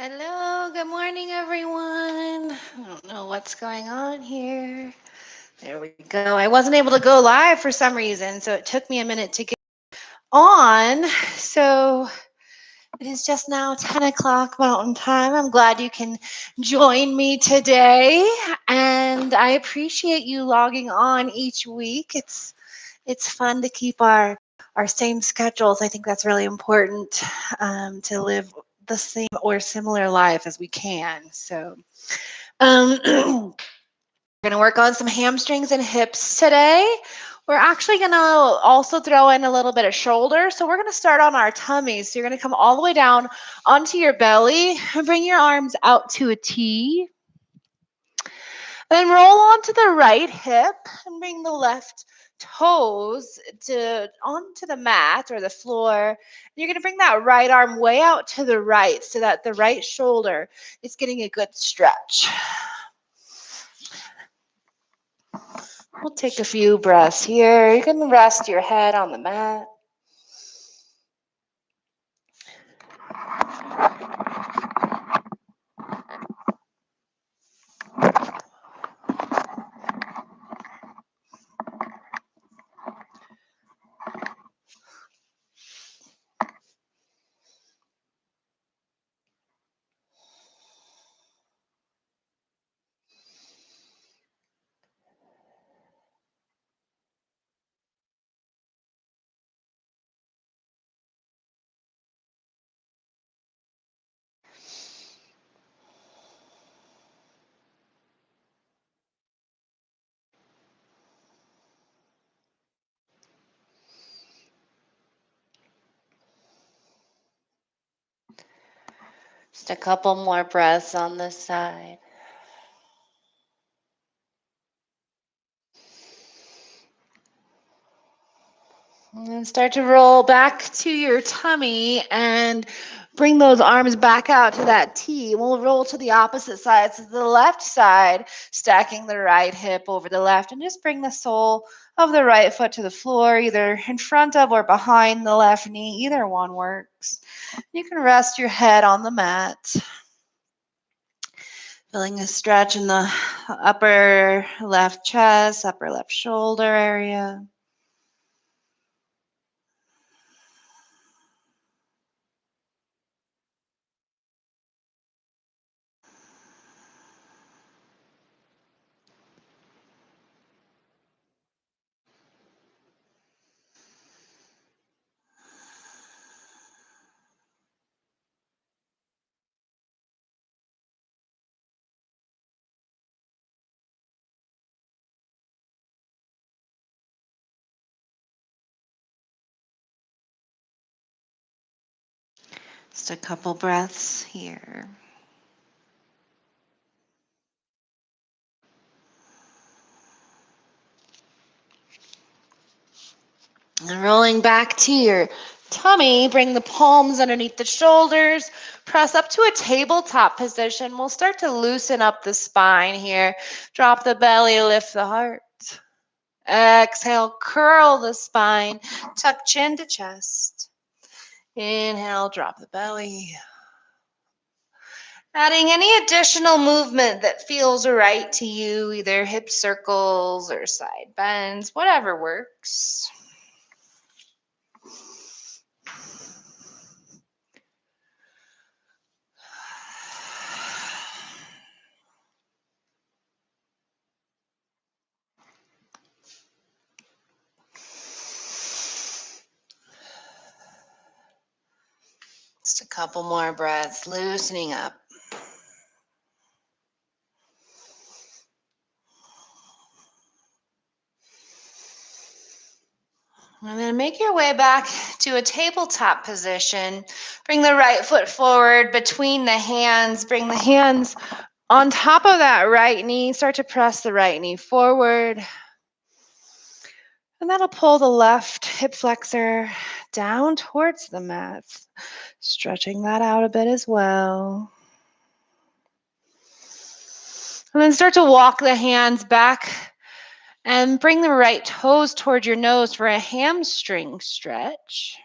Hello, good morning, everyone. I don't know what's going on here. There we go. I wasn't able to go live for some reason, so it took me a minute to get on. So it is just now 10 o'clock Mountain Time. I'm glad you can join me today, and I appreciate you logging on each week. It's fun to keep our same schedules. I think that's really important to live the same or similar life as we can. So we're going to work on some hamstrings and hips today. We're actually going to also throw in a little bit of shoulder. So we're going to start on our tummies. So you're going to come all the way down onto your belly and bring your arms out to a T. Then roll onto the right hip and bring the left toes onto the mat or the floor. And you're going to bring that right arm way out to the right so that the right shoulder is getting a good stretch. We'll take a few breaths here. You can rest your head on the mat. Just a couple more breaths on this side. And then start to roll back to your tummy and bring those arms back out to that T. We'll roll to the opposite side. So the left side, stacking the right hip over the left, and just bring the sole of the right foot to the floor, either in front of or behind the left knee. Either one works. You can rest your head on the mat. Feeling a stretch in the upper left chest, upper left shoulder area. Just a couple breaths here. And rolling back to your tummy, bring the palms underneath the shoulders, press up to a tabletop position. We'll start to loosen up the spine here. Drop the belly, lift the heart. Exhale, curl the spine, tuck chin to chest. Inhale, drop the belly. Adding any additional movement that feels right to you, either hip circles or side bends, whatever works. Just a couple more breaths, loosening up. And then make your way back to a tabletop position. Bring the right foot forward between the hands. Bring the hands on top of that right knee. Start to press the right knee forward. And that'll pull the left hip flexor down towards the mat. Stretching that out a bit as well. And then start to walk the hands back and bring the right toes toward your nose for a hamstring stretch.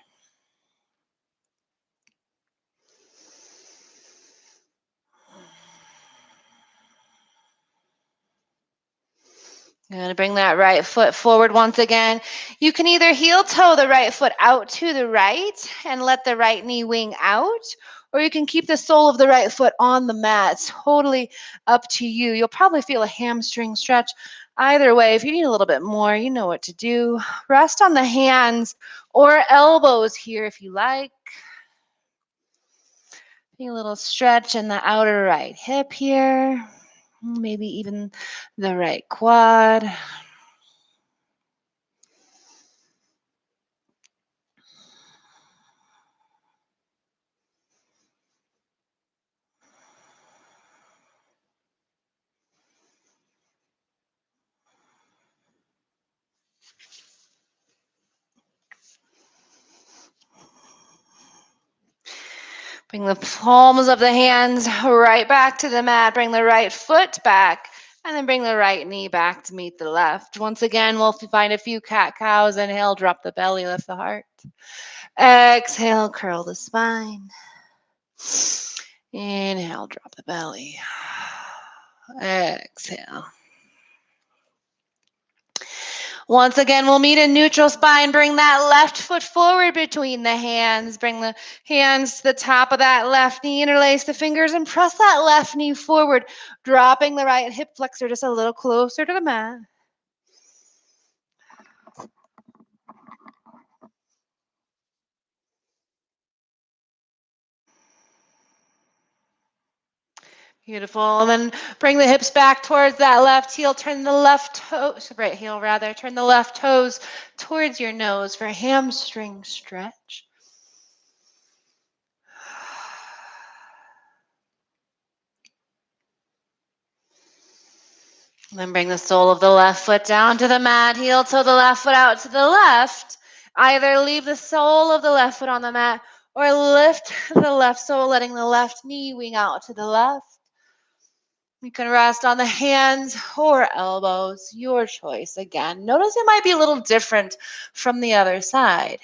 You're going to bring that right foot forward once again. You can either heel toe the right foot out to the right and let the right knee wing out, or you can keep the sole of the right foot on the mat. Totally up to you. You'll probably feel a hamstring stretch. Either way, if you need a little bit more, you know what to do. Rest on the hands or elbows here if you like. A little stretch in the outer right hip here. Maybe even the right quad. Bring the palms of the hands right back to the mat. Bring the right foot back. And then bring the right knee back to meet the left. Once again, we'll find a few cat-cows. Inhale, drop the belly, lift the heart. Exhale, curl the spine. Inhale, drop the belly. Exhale. Once again, we'll meet in neutral spine. Bring that left foot forward between the hands. Bring the hands to the top of that left knee. Interlace the fingers and press that left knee forward, dropping the right hip flexor just a little closer to the mat. Beautiful. And then bring the hips back towards that left heel. Turn the left toes, right heel rather. Turn the left toes towards your nose for a hamstring stretch. And then bring the sole of the left foot down to the mat. Heel toe the left foot out to the left. Either leave the sole of the left foot on the mat or lift the left sole, letting the left knee wing out to the left. You can rest on the hands or elbows, your choice again. Notice it might be a little different from the other side.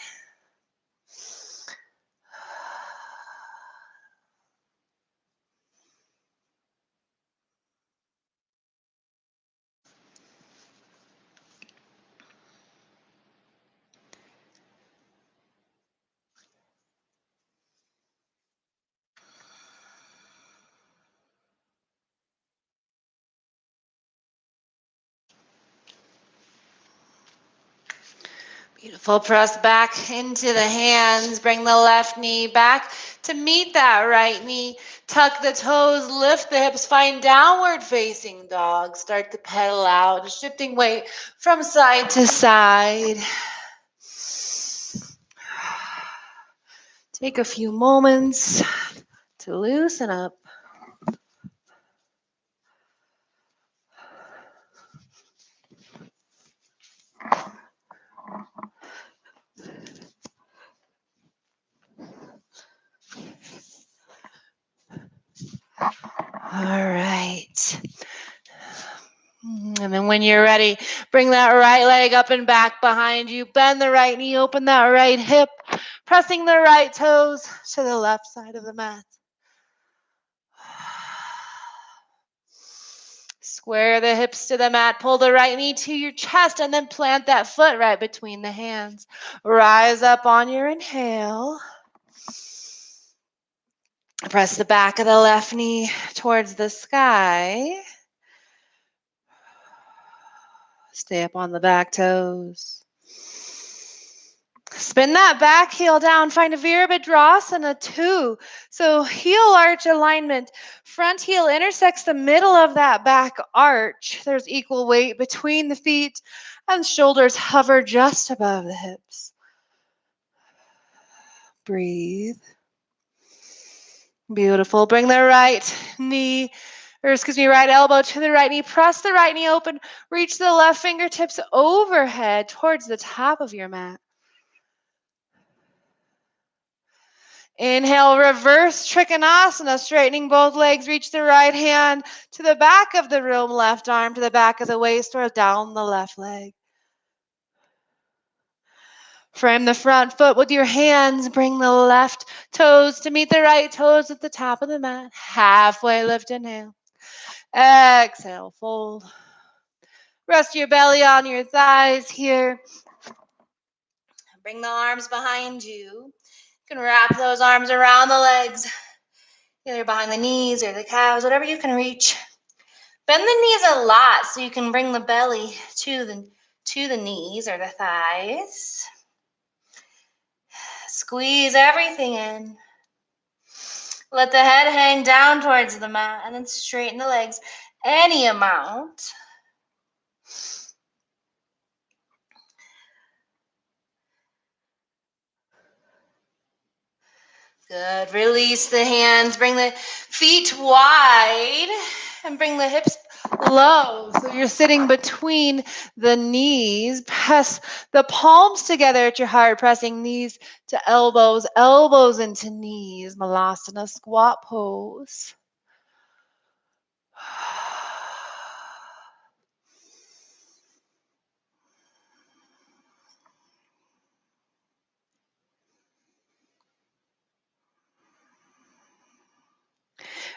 Beautiful. Press back into the hands. Bring the left knee back to meet that right knee. Tuck the toes, lift the hips, find downward facing dog. Start to pedal out, shifting weight from side to side. Take a few moments to loosen up. All right. And then when you're ready, bring that right leg up and back behind you. Bend the right knee, open that right hip, pressing the right toes to the left side of the mat. Square the hips to the mat, pull the right knee to your chest, and then plant that foot right between the hands. Rise up on your inhale. Press the back of the left knee towards the sky. Stay up on the back toes. Spin that back heel down. Find a Veerbhadra Asana 2. So heel arch alignment. Front heel intersects the middle of that back arch. There's equal weight between the feet and shoulders hover just above the hips. Breathe. Beautiful. Bring the right right elbow to the right knee. Press the right knee open. Reach the left fingertips overhead towards the top of your mat. Inhale, reverse Trikonasana, straightening both legs. Reach the right hand to the back of the room, left arm to the back of the waist or down the left leg. Frame the front foot with your hands. Bring the left toes to meet the right toes at the top of the mat. Halfway lift, inhale. Exhale, fold. Rest your belly on your thighs here. Bring the arms behind you. You can wrap those arms around the legs, either behind the knees or the calves, whatever you can reach. Bend the knees a lot so you can bring the belly to the knees or the thighs. Squeeze everything in. Let the head hang down towards the mat and then straighten the legs any amount. Good. Release the hands. Bring the feet wide and bring the hips low. So you're sitting between the knees. Press the palms together at your heart, pressing knees to elbows, elbows into knees. Malasana squat pose.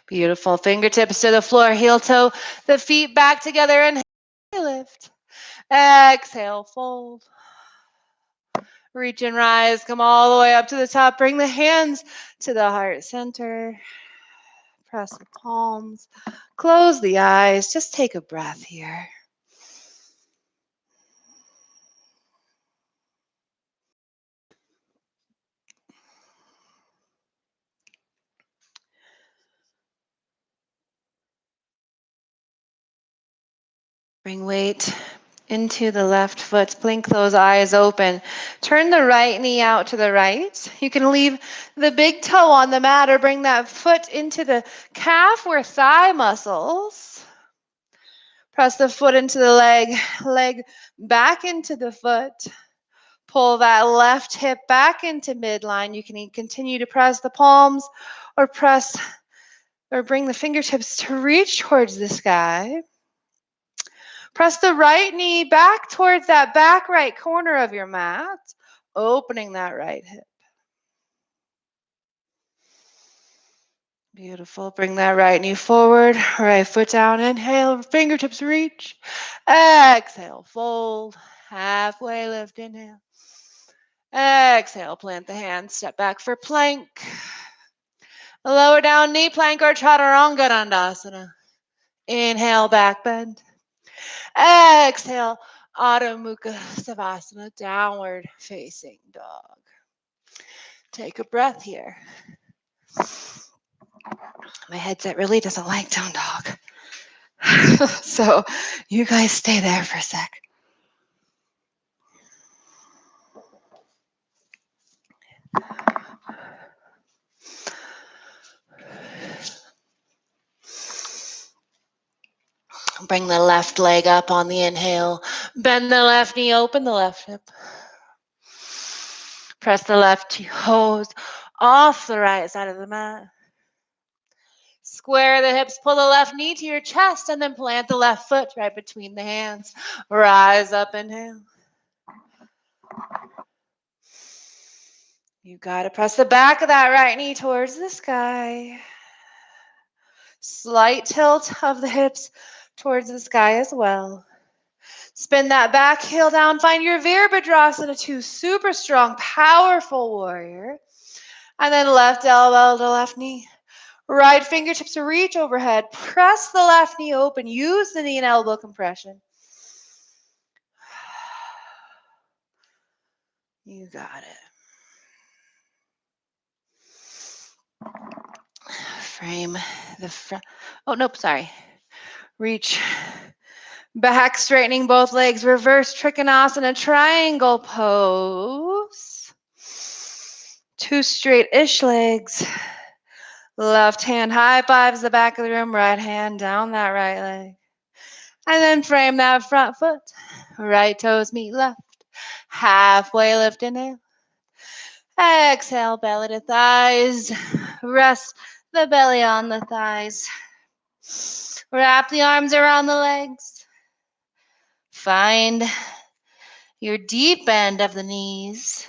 Beautiful. Fingertips to the floor, heel toe, the feet back together, and lift. Exhale, fold. Reach and rise. Come all the way up to the top. Bring the hands to the heart center. Press the palms. Close the eyes. Just take a breath here. Bring weight into the left foot. Blink those eyes open. Turn the right knee out to the right. You can leave the big toe on the mat or bring that foot into the calf or thigh muscles. Press the foot into the leg back into the foot. Pull that left hip back into midline. You can continue to press the palms or bring the fingertips to reach towards the sky. Press the right knee back towards that back right corner of your mat, opening that right hip. Beautiful. Bring that right knee forward, right foot down. Inhale, fingertips reach. Exhale, fold. Halfway lift, inhale. Exhale, plant the hands, step back for plank. Lower down knee plank or chaturanga dandasana. Inhale, back bend. Exhale, Adho Mukha Savasana, downward facing dog. Take a breath here. My headset really doesn't like down dog. So you guys stay there for a sec. Bring the left leg up on the inhale. Bend the left knee, open the left hip. Press the left toes off the right side of the mat. Square the hips, pull the left knee to your chest, and then plant the left foot right between the hands. Rise up, inhale. You got to press the back of that right knee towards the sky. Slight tilt of the hips towards the sky as well. Spin that back heel down. Find your Veerbhadra Asana 2. Super strong, powerful warrior. And then left elbow to left knee. Right fingertips reach overhead. Press the left knee open. Use the knee and elbow compression. You got it. Frame the front. Oh, nope, sorry. Reach back, straightening both legs. Reverse Trikonasana, triangle pose. 2 straight-ish legs. Left hand high fives the back of the room. Right hand down that right leg. And then frame that front foot. Right toes meet left. Halfway lift, inhale. Exhale, belly to thighs. Rest the belly on the thighs. Wrap the arms around the legs. Find your deep bend of the knees.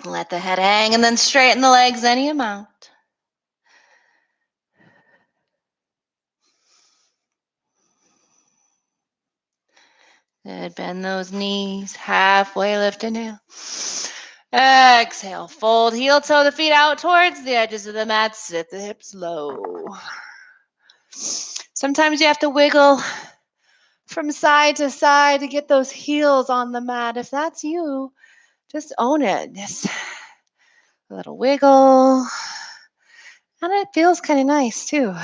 Let the head hang and then straighten the legs any amount. Good. Bend those knees. Halfway lift. Inhale. Exhale. Fold heel toe the feet out towards the edges of the mat. Sit the hips low. Sometimes you have to wiggle from side to side to get those heels on the mat. If that's you, just own it. Just a little wiggle. And it feels kind of nice too.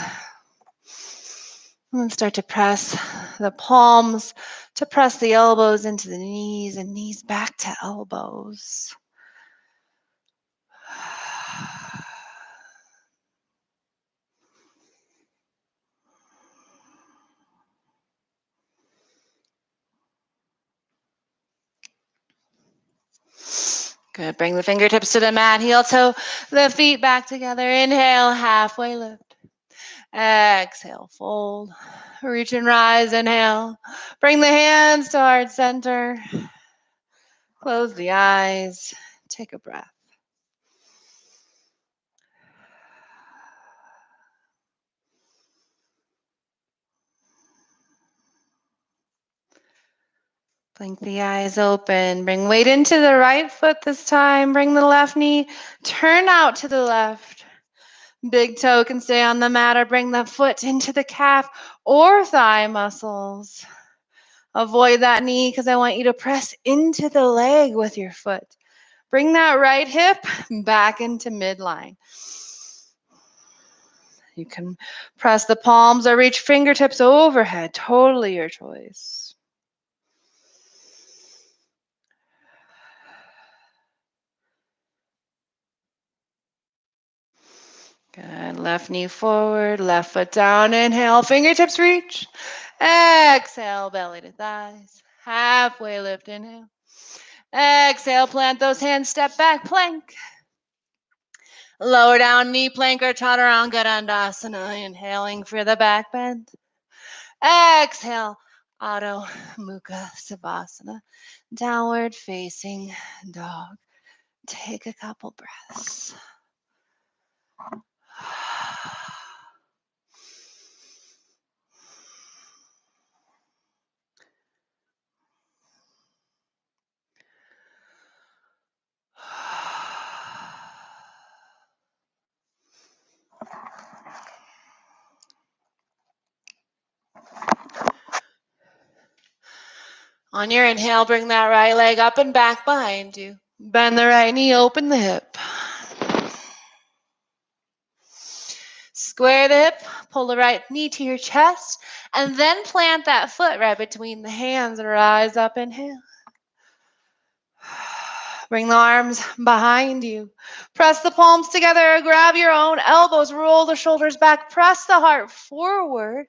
And then start to press the palms, to press the elbows into the knees and knees back to elbows. Good. Bring the fingertips to the mat. Heel toe the feet back together. Inhale, halfway lift. Exhale, fold. Reach and rise. Inhale. Bring the hands to heart center. Close the eyes. Take a breath. Blink the eyes open. Bring weight into the right foot this time. Bring the left knee. Turn out to the left. Big toe can stay on the mat or bring the foot into the calf or thigh muscles. Avoid that knee because I want you to press into the leg with your foot. Bring that right hip back into midline. You can press the palms or reach fingertips overhead. Totally your choice. Good. Left knee forward, left foot down. Inhale, fingertips reach. Exhale, belly to thighs. Halfway lift, inhale. Exhale, plant those hands, step back, plank. Lower down, knee plank or chaturanga dandasana. Inhaling for the back bend. Exhale, Adho Mukha Savasana. Downward facing dog. Take a couple breaths. On your inhale, bring that right leg up and back behind you. Bend the right knee, open the hip. Square the hip, pull the right knee to your chest, and then plant that foot right between the hands and rise up, inhale. Bring the arms behind you. Press the palms together, grab your own elbows, roll the shoulders back, press the heart forward.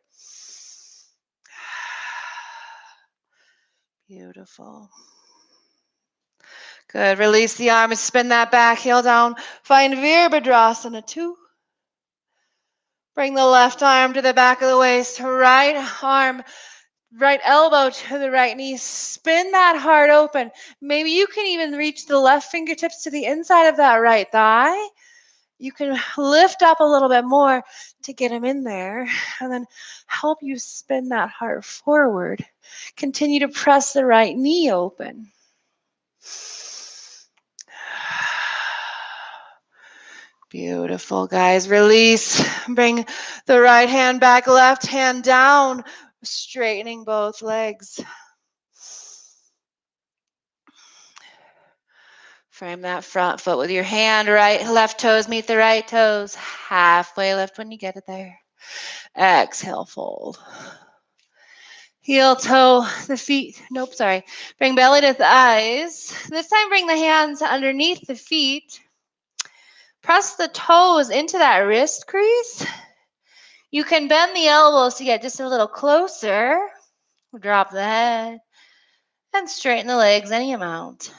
Beautiful. Good. Release the arms, spin that back heel down. Find Veerbhadra Asana 2. Bring the left arm to the back of the waist, right arm, right elbow to the right knee. Spin that heart open. Maybe you can even reach the left fingertips to the inside of that right thigh. You can lift up a little bit more to get them in there and then help you spin that heart forward. Continue to press the right knee open. Beautiful, guys. Release. Bring the right hand back, left hand down, straightening both legs. Frame that front foot with your hand. Right, left toes meet the right toes. Halfway lift when you get it there. Exhale, fold. Heel toe the feet. Nope, sorry. Bring belly to thighs. This time bring the hands underneath the feet. Press the toes into that wrist crease. You can bend the elbows to get just a little closer. Drop the head and straighten the legs any amount.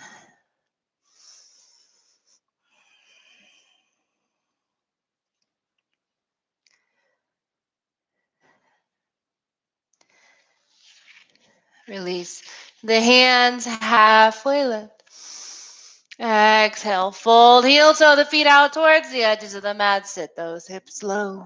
Release the hands, halfway lift. Exhale, fold, heel toe the feet out towards the edges of the mat. Sit those hips low.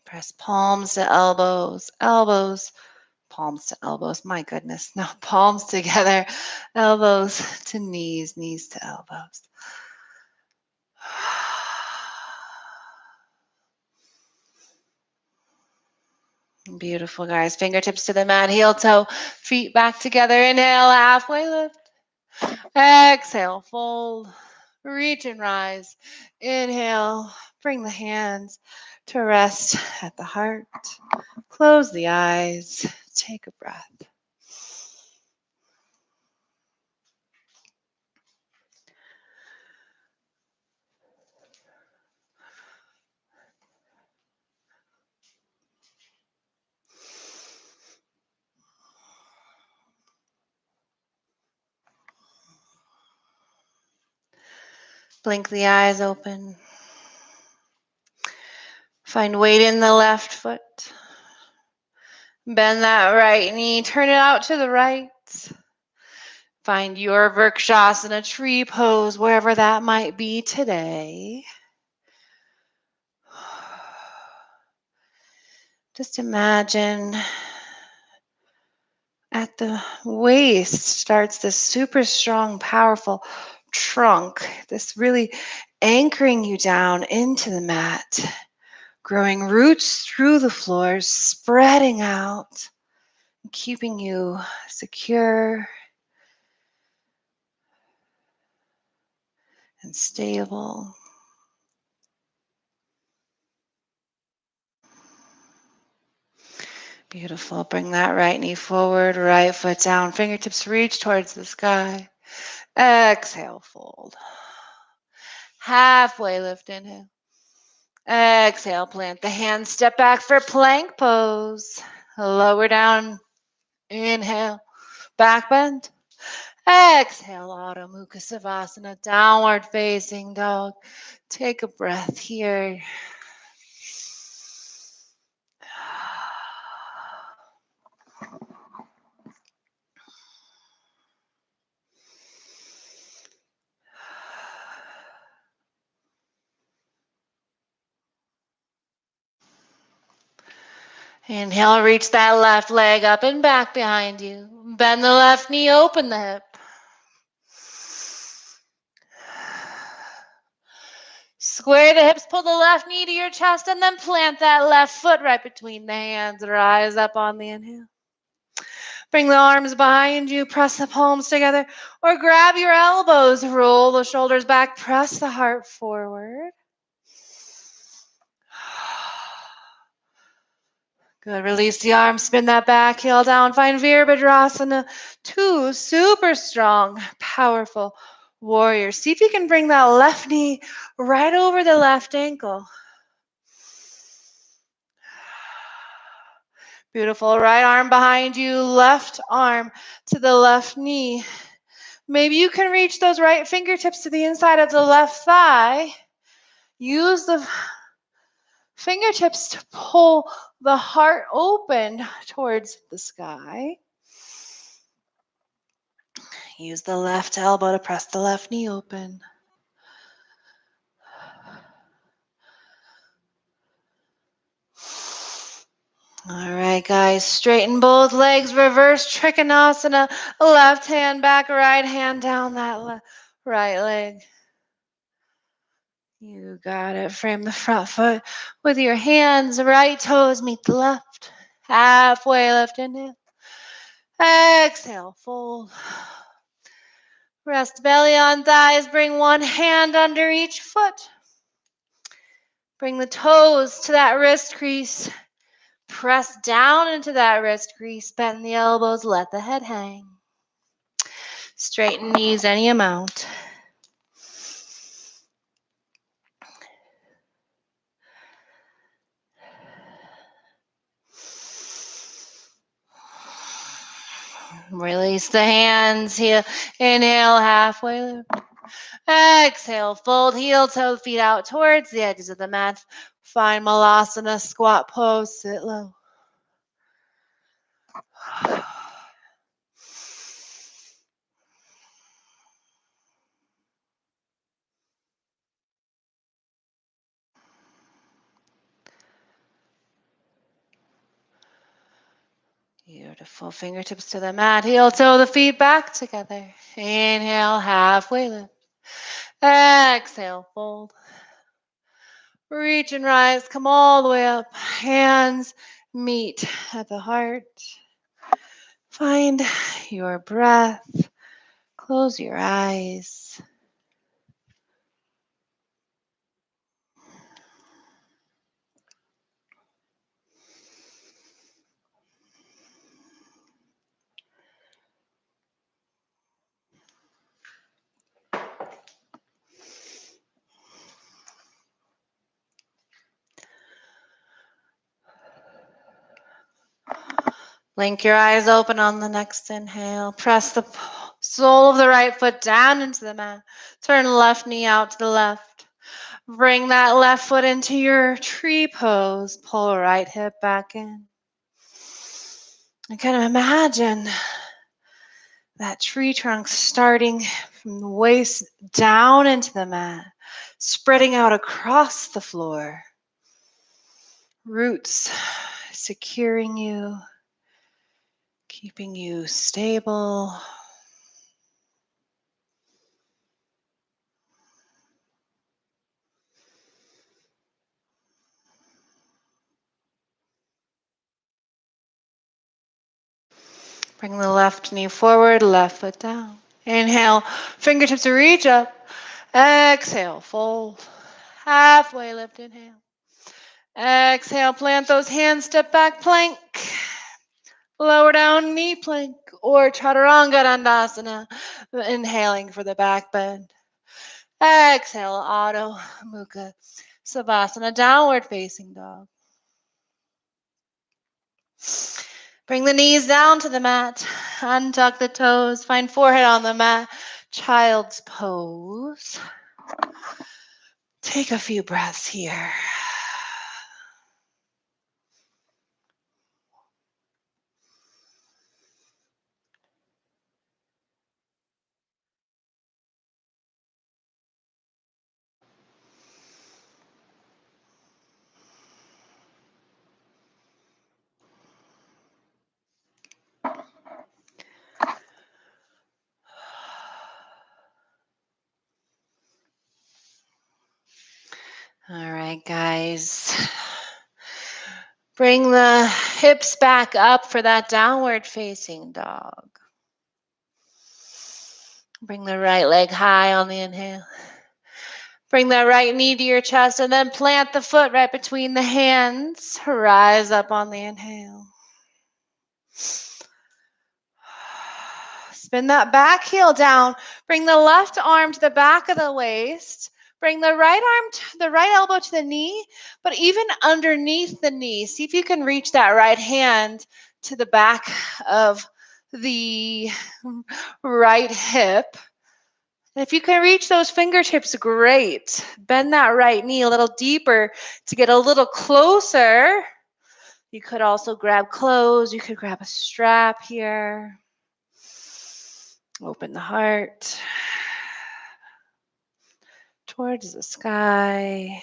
Press palms to elbows, elbows, palms to elbows. My goodness, no, palms together, elbows to knees, knees to elbows. Beautiful, guys. Fingertips to the mat, heel toe, feet back together. Inhale, halfway lift. Exhale, fold. Reach and rise. Inhale, bring the hands to rest at the heart. Close the eyes. Take a breath. Blink the eyes open. Find weight in the left foot. Bend that right knee. Turn it out to the right. Find your Vrikshasana tree pose, wherever that might be today. Just imagine at the waist starts this super strong, powerful trunk, this really anchoring you down into the mat, growing roots through the floor, spreading out, keeping you secure and stable. Beautiful. Bring that right knee forward, right foot down, fingertips reach towards the sky. Exhale, fold. Halfway lift, inhale. Exhale, plant the hands, step back for plank pose. Lower down, inhale, back bend. Exhale, Adho Mukha Savasana, downward facing dog. Take a breath here. Inhale, reach that left leg up and back behind you. Bend the left knee, open the hip. Square the hips, pull the left knee to your chest, and then plant that left foot right between the hands. Rise up on the inhale. Bring the arms behind you, press the palms together, or grab your elbows, roll the shoulders back, press the heart forward. Good. Release the arms, spin that back heel down. Find Veerbhadra Asana. Two super strong, powerful warriors. See if you can bring that left knee right over the left ankle. Beautiful. Right arm behind you, left arm to the left knee. Maybe you can reach those right fingertips to the inside of the left thigh. Use the fingertips to pull the heart open towards the sky. Use the left elbow to press the left knee open. All right, guys, straighten both legs, reverse Trikonasana, left hand back, right hand down that right leg. You got it. Frame the front foot with your hands, right toes meet the left. Halfway lift, inhale. Exhale, fold. Rest belly on thighs, bring one hand under each foot. Bring the toes to that wrist crease. Press down into that wrist crease, bend the elbows, let the head hang. Straighten knees any amount. Release the hands here. Inhale, halfway lift. Exhale, fold heel toe feet out towards the edges of the mat. Find Malasana, squat pose, sit low. Beautiful. Fingertips to the mat. Heel toe the feet back together. Inhale, halfway lift. Exhale, fold. Reach and rise. Come all the way up. Hands meet at the heart. Find your breath. Close your eyes. Blink your eyes open on the next inhale. Press the sole of the right foot down into the mat. Turn left knee out to the left. Bring that left foot into your tree pose. Pull right hip back in. And kind of imagine that tree trunk starting from the waist down into the mat, spreading out across the floor. Roots securing you, keeping you stable. Bring the left knee forward, left foot down. Inhale, fingertips reach up. Exhale, fold. Halfway lift, inhale. Exhale, plant those hands, step back plank. Lower down knee plank or chaturanga dandasana. Inhaling for the back bend. Exhale, Adho Mukha Savasana, downward facing dog. Bring the knees down to the mat. Untuck the toes. Find forehead on the mat. Child's pose. Take a few breaths here. All right, guys. Bring the hips back up for that downward facing dog. Bring the right leg high on the inhale. Bring that right knee to your chest and then plant the foot right between the hands. Rise up on the inhale. Spin that back heel down. Bring the left arm to the back of the waist. Bring the right elbow to the knee, but even underneath the knee, see if you can reach that right hand to the back of the right hip. If you can reach those fingertips, great. Bend that right knee a little deeper to get a little closer. You could also grab clothes. You could grab a strap here. Open the heart towards the sky.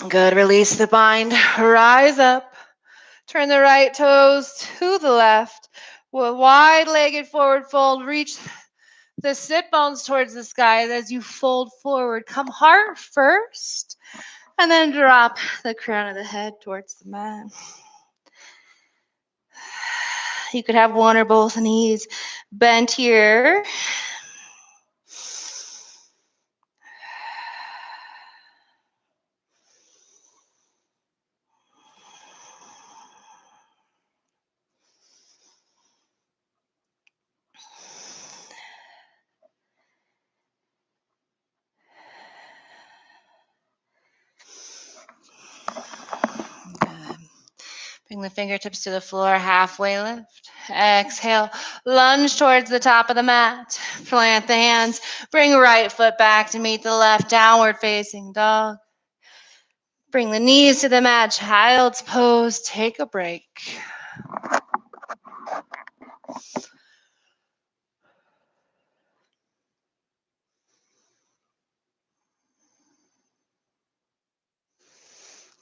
Good. Release the bind. Rise up. Turn the right toes to the left. Wide-legged forward fold. Reach the sit bones towards the sky as you fold forward. Come heart first, and then drop the crown of the head towards the mat. You could have one or both knees bent here. Bring the fingertips to the floor, halfway lift. Exhale, lunge towards the top of the mat. Plant the hands. Bring right foot back to meet the left, downward facing dog. Bring the knees to the mat, child's pose. Take a break.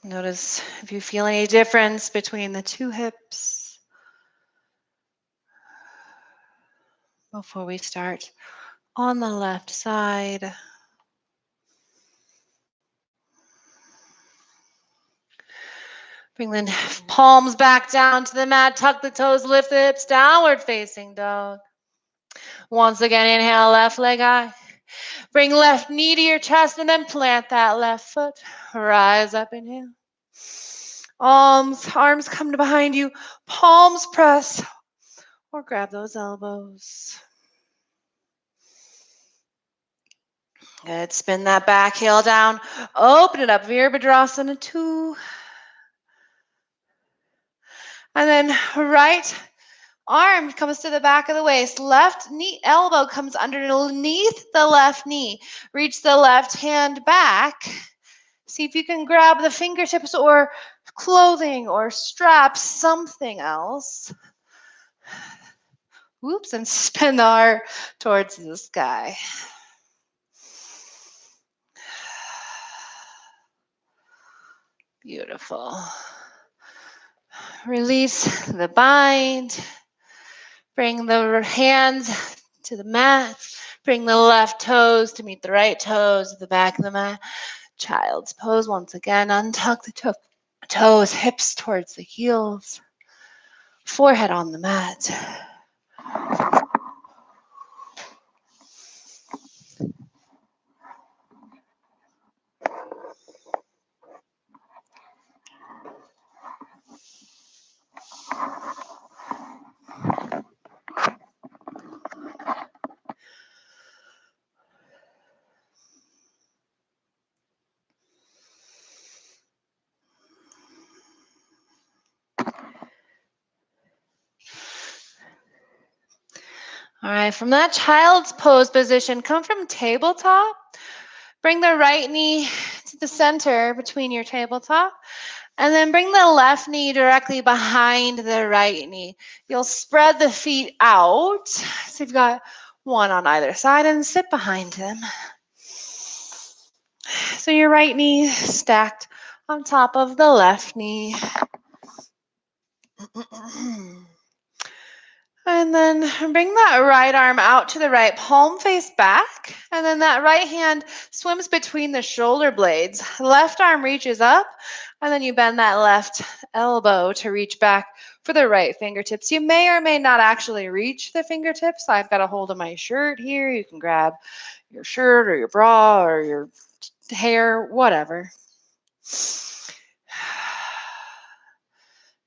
Notice if you feel any difference between the two hips before we start on the left side. Bring the palms back down to the mat. Tuck the toes, lift the hips, downward facing dog. Once again, inhale, left leg high. Bring left knee to your chest and then plant that left foot. Rise up, inhale. Arms come to behind you. Palms press or grab those elbows. Good. Spin that back heel down. Open it up. Veerbhadra Asana 2. And then right arm comes to the back of the waist. Left knee elbow comes underneath the left knee. Reach the left hand back. See if you can grab the fingertips or clothing or straps, something else. Whoops, and spin the heart towards the sky. Beautiful. Release the bind. Bring the hands to the mat. Bring the left toes to meet the right toes at the back of the mat. Child's pose once again. Untuck the toes, hips towards the heels. Forehead on the mat. All right, from that child's pose position, come from tabletop. Bring the right knee to the center between your tabletop. And then bring the left knee directly behind the right knee. You'll spread the feet out. So you've got one on either side and sit behind them. So your right knee stacked on top of the left knee. And then bring that right arm out to the right, palm face back. And then that right hand swims between the shoulder blades. Left arm reaches up, and then you bend that left elbow to reach back for the right fingertips. You may or may not actually reach the fingertips. I've got a hold of my shirt here. You can grab your shirt or your bra or your hair, whatever.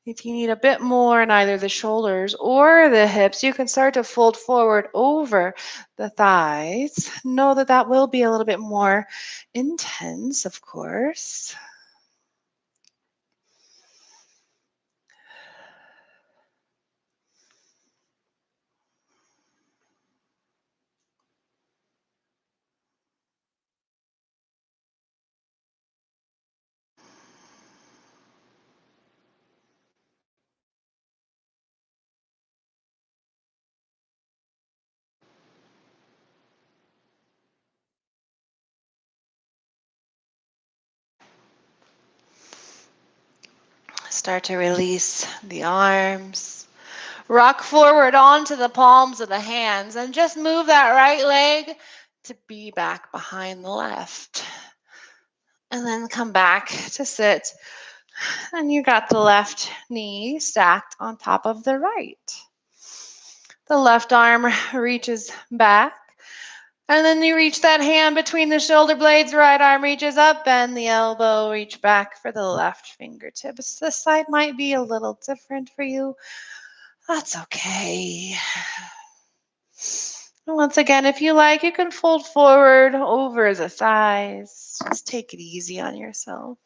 If you need a bit more in either the shoulders or the hips, you can start to fold forward over the thighs. Know that that will be a little bit more intense, of course. Start to release the arms. Rock forward onto the palms of the hands and just move that right leg to be back behind the left. And then come back to sit. And you got the left knee stacked on top of the right. The left arm reaches back. And then you reach that hand between the shoulder blades. Right arm reaches up, bend the elbow, reach back for the left fingertips. This side might be a little different for you. That's okay. Once again, if you like, you can fold forward over the thighs. Just take it easy on yourself.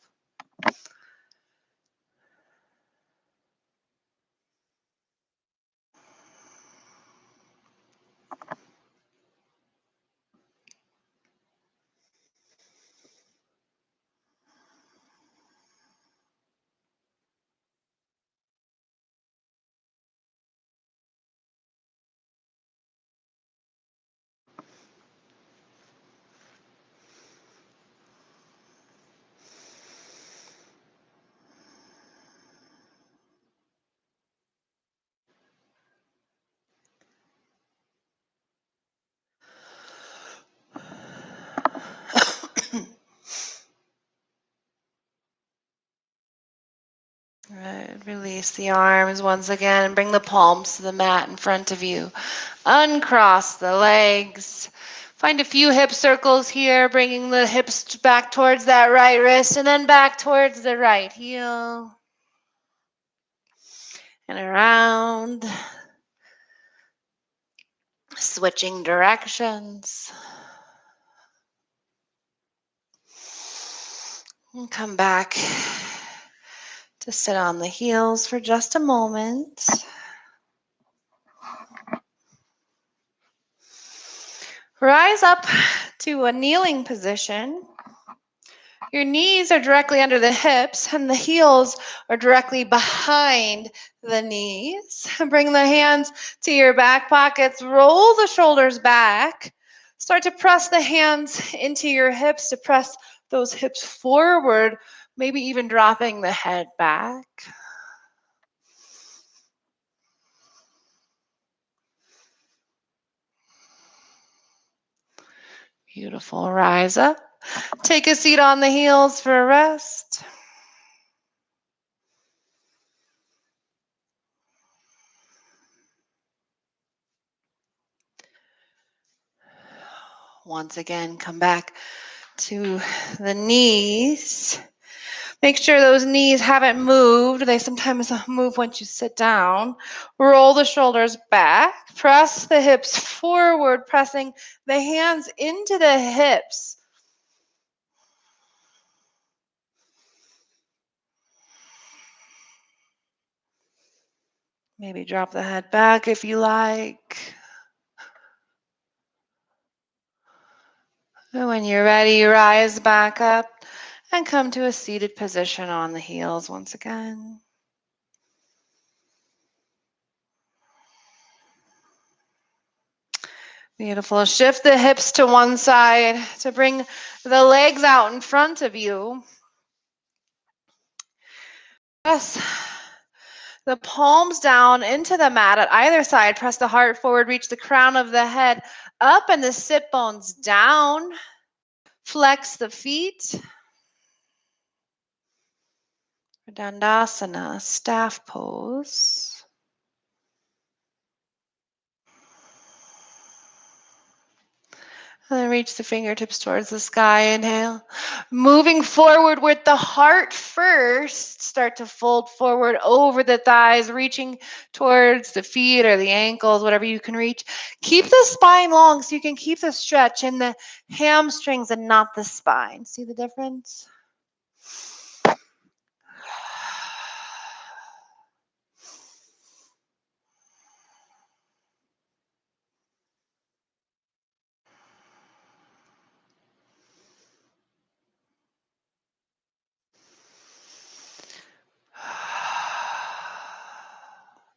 Release the arms once again and bring the palms to the mat in front of you. Uncross the legs. Find a few hip circles here, bringing the hips back towards that right wrist and then back towards the right heel. And around. Switching directions. And come back to sit on the heels for just a moment. Rise up to a kneeling position. Your knees are directly under the hips and the heels are directly behind the knees. Bring the hands to your back pockets. Roll the shoulders back. Start to press the hands into your hips to press those hips forward, maybe even dropping the head back. Beautiful. Rise up. Take a seat on the heels for a rest. Once again, come back to the knees. Make sure those knees haven't moved. They sometimes move once you sit down. Roll the shoulders back. Press the hips forward, pressing the hands into the hips. Maybe drop the head back if you like. And when you're ready, rise back up and come to a seated position on the heels once again. Beautiful. Shift the hips to one side to bring the legs out in front of you. Press the palms down into the mat at either side. Press the heart forward, reach the crown of the head up and the sit bones down. Flex the feet. Dandasana, staff pose. And then reach the fingertips towards the sky. Inhale. Moving forward with the heart first. Start to fold forward over the thighs, reaching towards the feet or the ankles, whatever you can reach. Keep the spine long so you can keep the stretch in the hamstrings and not the spine. See the difference?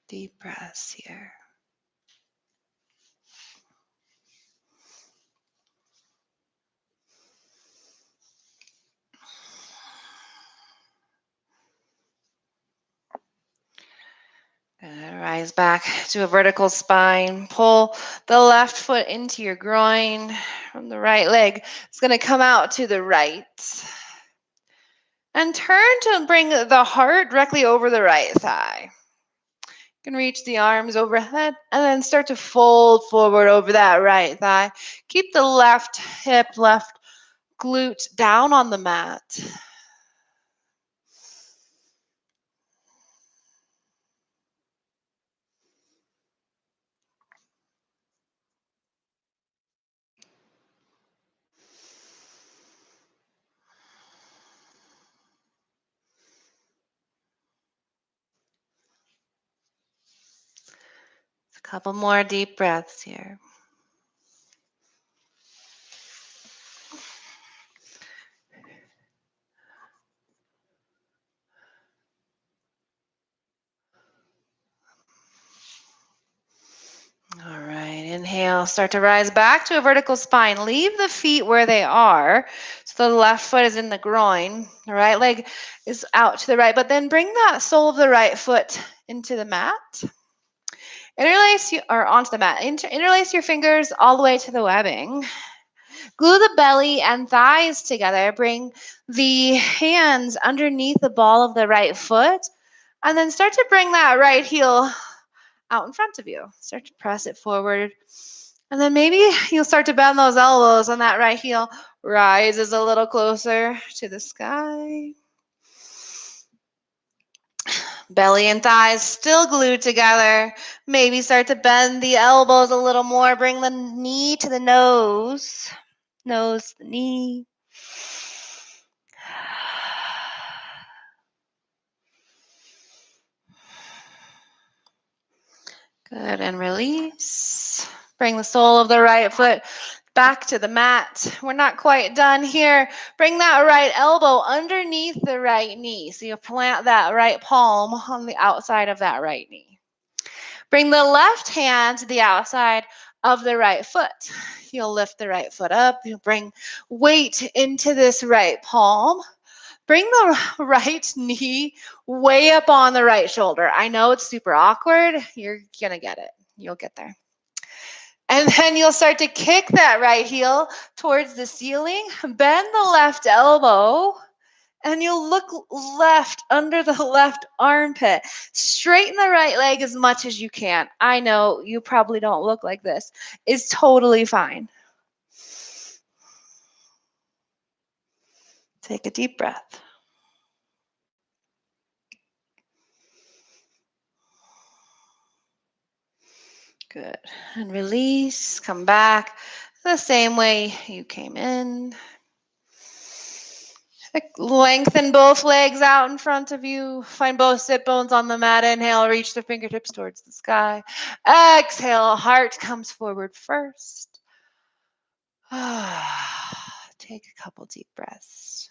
Deep breaths here. Rise back to a vertical spine. Pull the left foot into your groin from the right leg. It's going to come out to the right. And turn to bring the heart directly over the right thigh. You can reach the arms overhead and then start to fold forward over that right thigh. Keep the left hip, left glute down on the mat. A couple more deep breaths here. All right, inhale, start to rise back to a vertical spine. Leave the feet where they are. So the left foot is in the groin. The right leg is out to the right, but then bring that sole of the right foot into the mat. Interlace or onto the mat. Interlace your fingers all the way to the webbing. Glue the belly and thighs together. Bring the hands underneath the ball of the right foot. And then start to bring that right heel out in front of you. Start to press it forward. And then maybe you'll start to bend those elbows and that right heel rises a little closer to the sky. Belly and thighs still glued together. Maybe start to bend the elbows a little more. Bring the knee to the nose. Nose to the knee. Good, and release. Bring the sole of the right foot back to the mat. We're not quite done here. Bring that right elbow underneath the right knee. So you plant that right palm on the outside of that right knee. Bring the left hand to the outside of the right foot. You'll lift the right foot up. You'll bring weight into this right palm. Bring the right knee way up on the right shoulder. I know it's super awkward. You're going to get it. You'll get there. And then you'll start to kick that right heel towards the ceiling. Bend the left elbow. And you'll look left under the left armpit. Straighten the right leg as much as you can. I know you probably don't look like this. It's totally fine. Take a deep breath. Good. And release. Come back the same way you came in. Lengthen both legs out in front of you. Find both sit bones on the mat. Inhale, reach the fingertips towards the sky. Exhale, heart comes forward first. Take a couple deep breaths.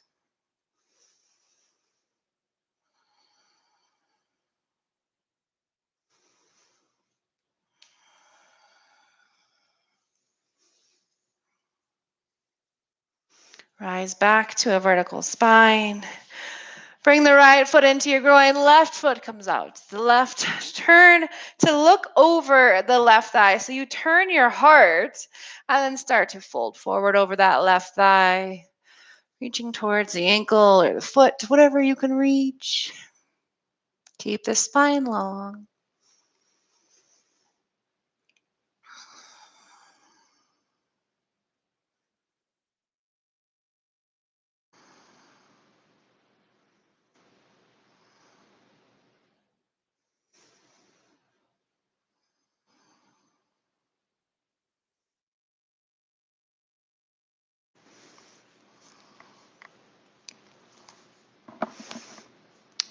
Rise back to a vertical spine. Bring the right foot into your groin. Left foot comes out. The left turn to look over the left thigh. So you turn your heart and then start to fold forward over that left thigh. Reaching towards the ankle or the foot, whatever you can reach. Keep the spine long.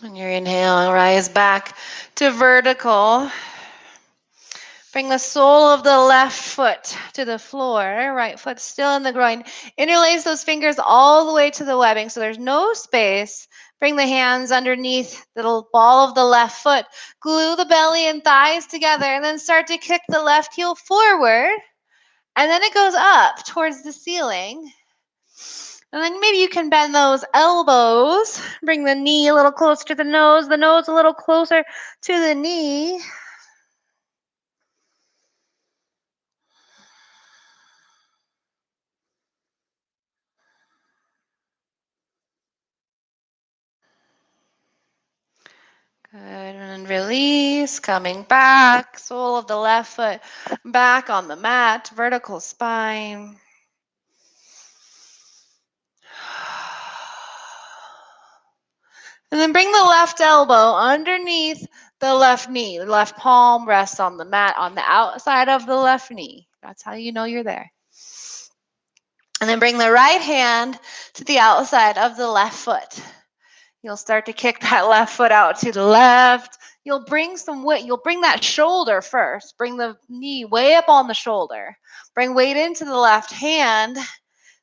On your inhale, rise back to vertical. Bring the sole of the left foot to the floor. Right foot still in the groin. Interlace those fingers all the way to the webbing so there's no space. Bring the hands underneath the ball of the left foot. Glue the belly and thighs together and then start to kick the left heel forward. And then it goes up towards the ceiling. And then maybe you can bend those elbows. Bring the knee a little closer to the nose a little closer to the knee. Good, and release, coming back, sole of the left foot back on the mat, vertical spine. And then bring the left elbow underneath the left knee. The left palm rests on the mat on the outside of the left knee. That's how you know you're there. And then bring the right hand to the outside of the left foot. You'll start to kick that left foot out to the left. You'll bring some weight. You'll bring that shoulder first. Bring the knee way up on the shoulder. Bring weight into the left hand.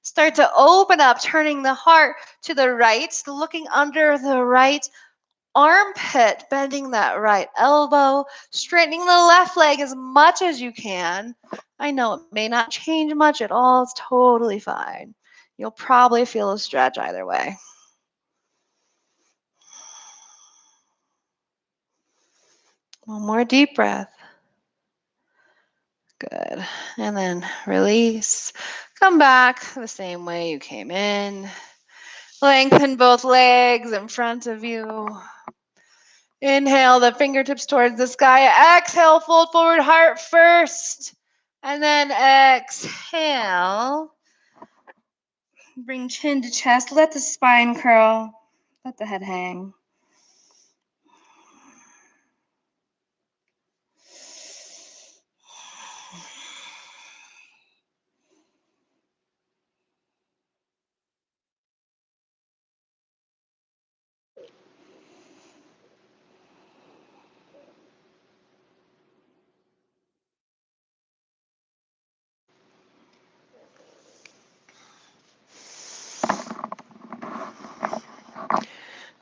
Start to open up, turning the heart to the right, looking under the right armpit, bending that right elbow, straightening the left leg as much as you can. I know it may not change much at all. It's totally fine. You'll probably feel a stretch either way. One more deep breath. Good. And then release. Come back the same way you came in. Lengthen both legs in front of you. Inhale the fingertips towards the sky. Exhale, fold forward, heart first. And then exhale. Bring chin to chest. Let the spine curl. Let the head hang.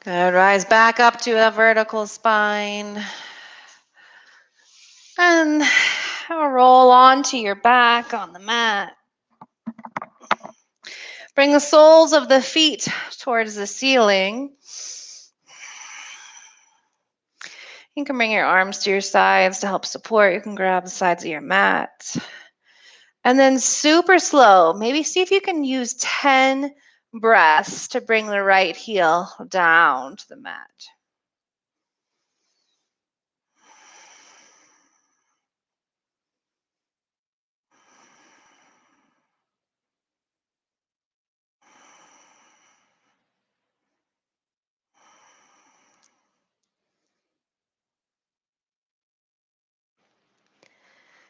Good. Rise back up to a vertical spine. And roll onto your back on the mat. Bring the soles of the feet towards the ceiling. You can bring your arms to your sides to help support. You can grab the sides of your mat. And then super slow, maybe see if you can use 10 breaths to bring the right heel down to the mat.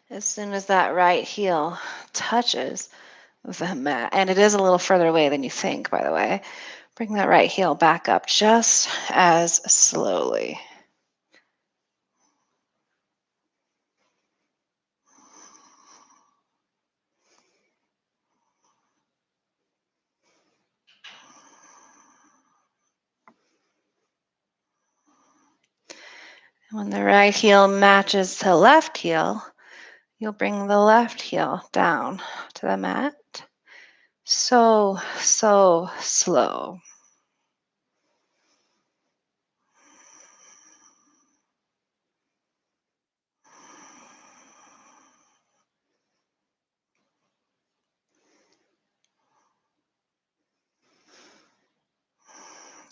As soon as that right heel touches the mat, and it is a little further away than you think, by the way, bring that right heel back up just as slowly. When the right heel matches the left heel, you'll bring the left heel down to the mat. So slow.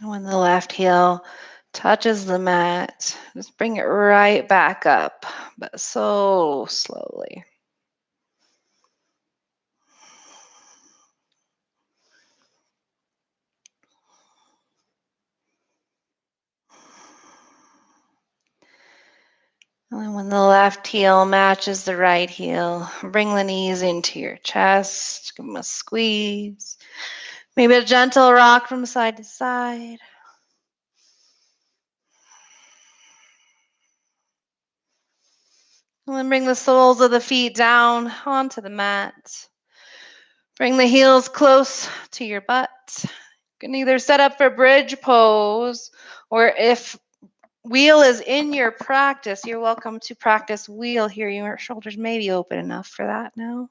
When the left heel touches the mat, just bring it right back up, but so slowly. And when the left heel matches the right heel, bring the knees into your chest, give them a squeeze. Maybe a gentle rock from side to side. And then bring the soles of the feet down onto the mat. Bring the heels close to your butt. You can either set up for bridge pose, or if wheel is in your practice, you're welcome to practice wheel here. Your shoulders may be open enough for that now.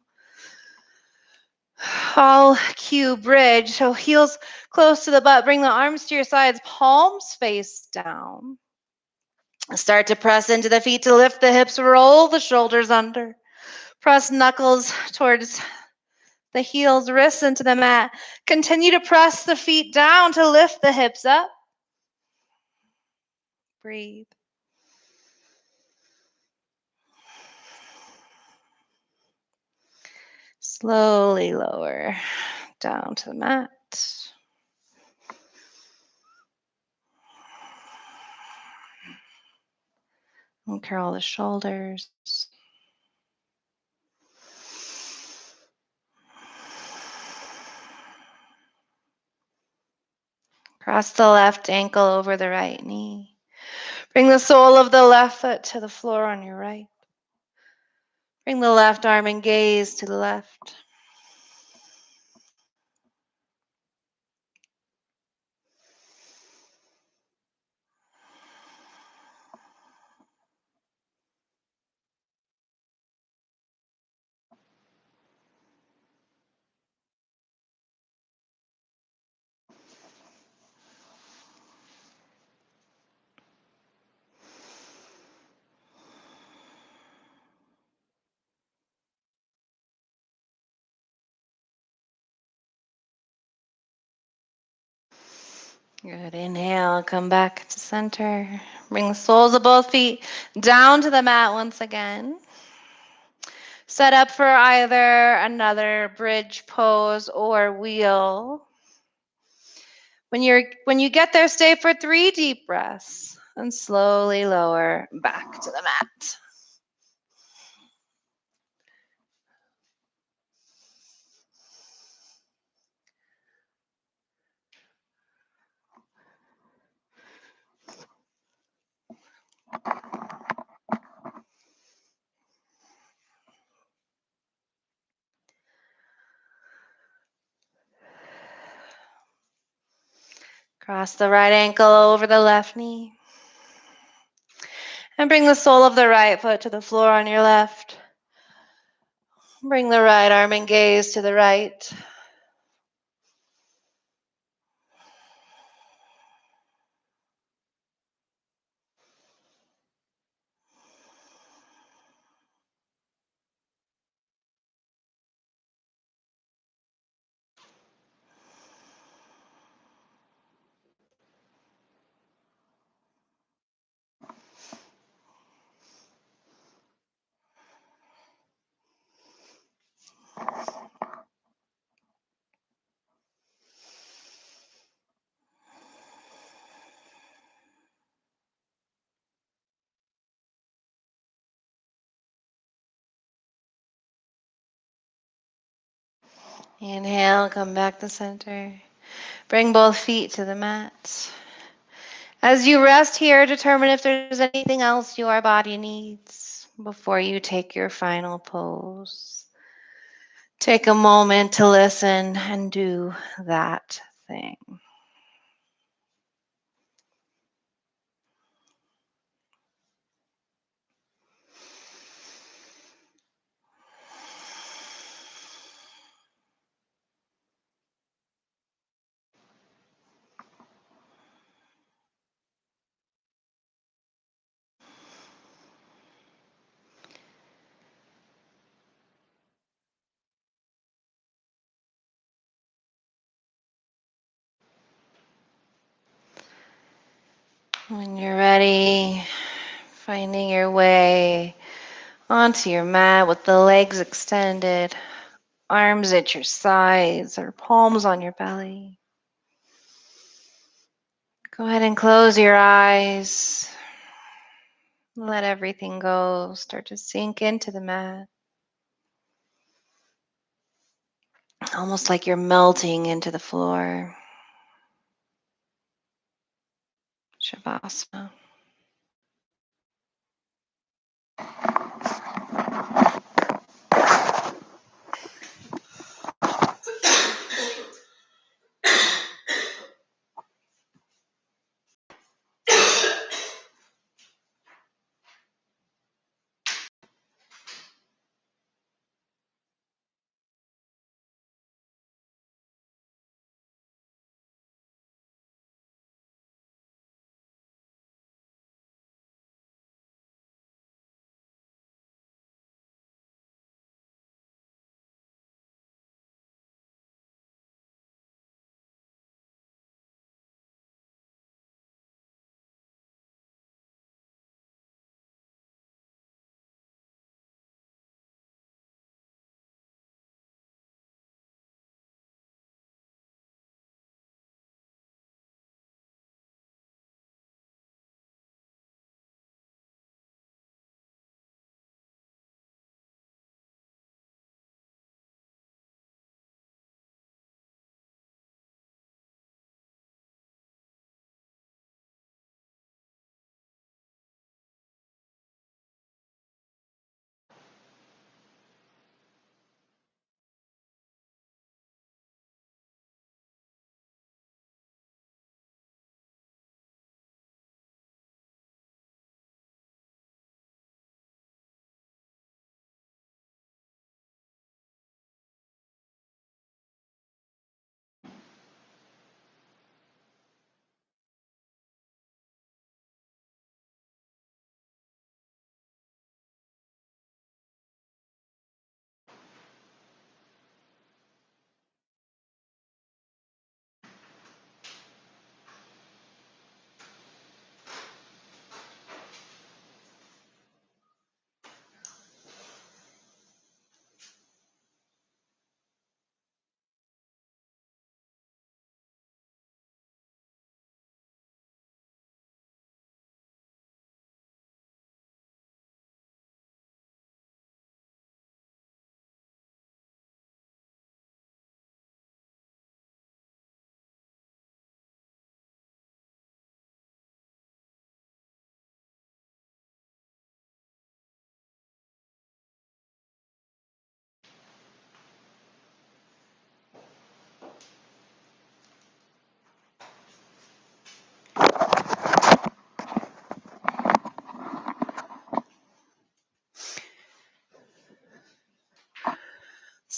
All Kew Bridge. So heels close to the butt. Bring the arms to your sides, palms face down. Start to press into the feet to lift the hips, roll the shoulders under. Press knuckles towards the heels, wrists into the mat. Continue to press the feet down to lift the hips up. Breathe. Slowly lower down to the mat. And curl the shoulders. Cross the left ankle over the right knee. Bring the sole of the left foot to the floor on your right. Bring the left arm and gaze to the left. Good. Inhale, come back to center. Bring the soles of both feet down to the mat once again. Set up for either another bridge pose or wheel. When you get there, stay for 3 deep breaths and slowly lower back to the mat. Cross the right ankle over the left knee. And bring the sole of the right foot to the floor on your left. Bring the right arm and gaze to the right. Inhale, come back to center. Bring both feet to the mat. As you rest here, determine if there's anything else your body needs before you take your final pose. Take a moment to listen and do that thing. When you're ready, finding your way onto your mat with the legs extended, arms at your sides or palms on your belly. Go ahead and close your eyes. Let everything go. Start to sink into the mat. Almost like you're melting into the floor. Shavasana.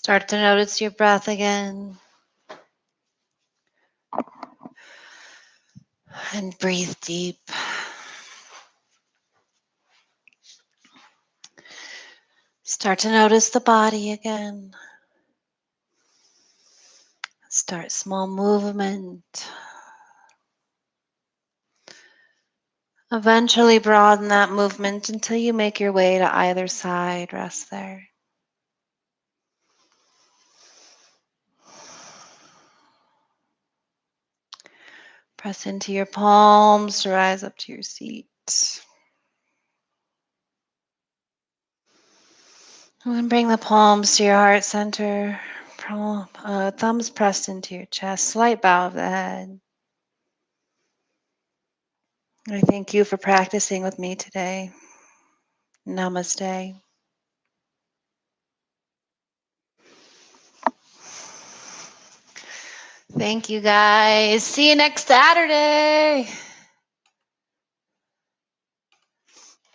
Start to notice your breath again. And breathe deep. Start to notice the body again. Start small movement. Eventually broaden that movement until you make your way to either side. Rest there. Press into your palms to rise up to your seat. And then bring the palms to your heart center. Thumbs pressed into your chest. Slight bow of the head. I thank you for practicing with me today. Namaste. Thank you, guys. See you next Saturday.